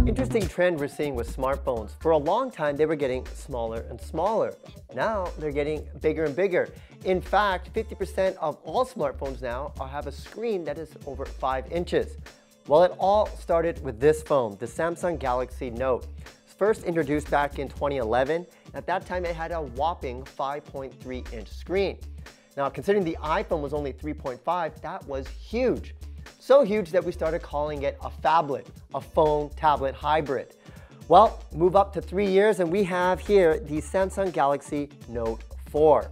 Interesting trend we're seeing with smartphones. For a long time, they were getting smaller and smaller. Now they're getting bigger and bigger. In fact, 50% of all smartphones now have a screen that is over 5 inches. Well, it all started with this phone, the Samsung Galaxy Note. First introduced back in 2011. At that time, it had a whopping 5.3-inch screen. Now, considering the iPhone was only 3.5, that was huge. So huge that we started calling it a phablet, a phone-tablet hybrid. Well, move up to 3 years and we have here the Samsung Galaxy Note 4.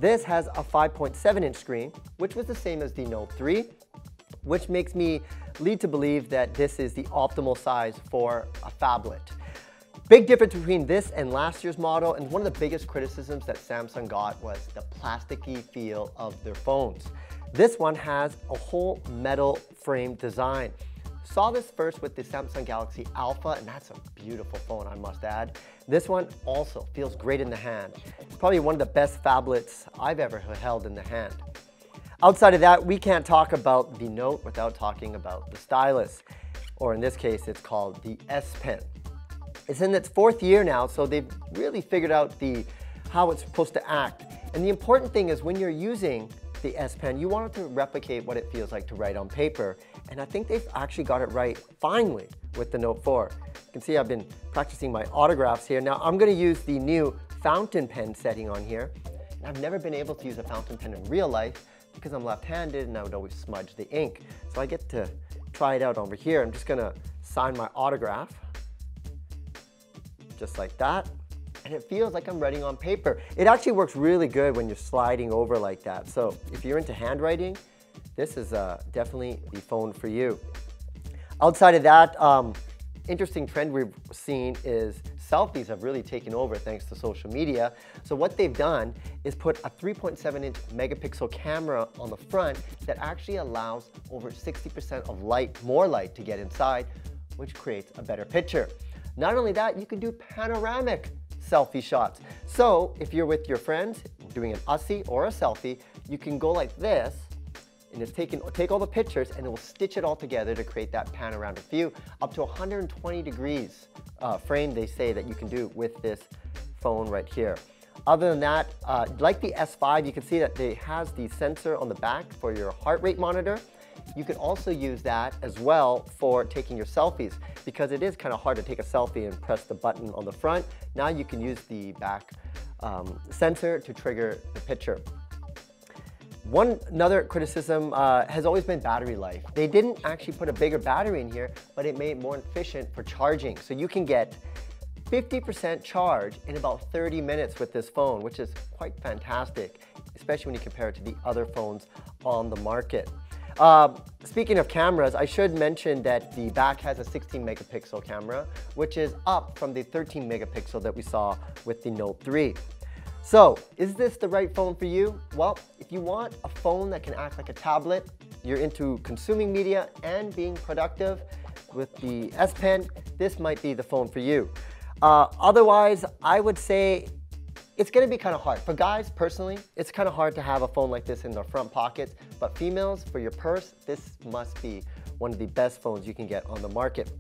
This has a 5.7-inch screen, which was the same as the Note 3, which makes me lead to believe that this is the optimal size for a phablet. Big difference between this and last year's model, and one of the biggest criticisms that Samsung got was the plasticky feel of their phones. This one has a whole metal frame design. Saw this first with the Samsung Galaxy Alpha, and that's a beautiful phone, I must add. This one also feels great in the hand. It's probably one of the best phablets I've ever held in the hand. Outside of that, we can't talk about the Note without talking about the stylus, or in this case, it's called the S Pen. It's in its 4th year now, so they've really figured out how it's supposed to act. And the important thing is when you're using the S Pen, you want it to replicate what it feels like to write on paper. And I think they've actually got it right, finally, with the Note 4. You can see I've been practicing my autographs here. Now I'm going to use the new fountain pen setting on here. And I've never been able to use a fountain pen in real life because I'm left-handed and I would always smudge the ink. So I get to try it out over here. I'm just going to sign my autograph, just like that. And it feels like I'm writing on paper. It actually works really good when you're sliding over like that. So if you're into handwriting, this is definitely the phone for you. Outside of that, interesting trend we've seen is selfies have really taken over thanks to social media. So what they've done is put a 3.7-inch megapixel camera on the front that actually allows over 60% of light, more light to get inside, which creates a better picture. Not only that, you can do panoramic selfie shots. So if you're with your friends doing an Ussie or a selfie, you can go like this and just take all the pictures and it will stitch it all together to create that panoramic view. Up to 120 degrees frame they say that you can do with this phone right here. Other than that, like the S5, you can see that it has the sensor on the back for your heart rate monitor. You could also use that as well for taking your selfies because it is kind of hard to take a selfie and press the button on the front. Now you can use the back sensor to trigger the picture. Another criticism has always been battery life. They didn't actually put a bigger battery in here, but it made it more efficient for charging. So you can get 50% charge in about 30 minutes with this phone, which is quite fantastic, especially when you compare it to the other phones on the market. Speaking of cameras, I should mention that the back has a 16 megapixel camera, which is up from the 13 megapixel that we saw with the Note 3. So, is this the right phone for you? Well, if you want a phone that can act like a tablet, you're into consuming media and being productive with the S Pen, this might be the phone for you. Otherwise, I would say it's going to be kind of hard. For guys, personally, it's kind of hard to have a phone like this in their front pockets, but females, for your purse, this must be one of the best phones you can get on the market.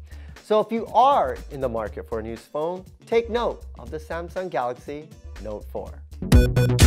So if you are in the market for a new phone, take note of the Samsung Galaxy Note 4.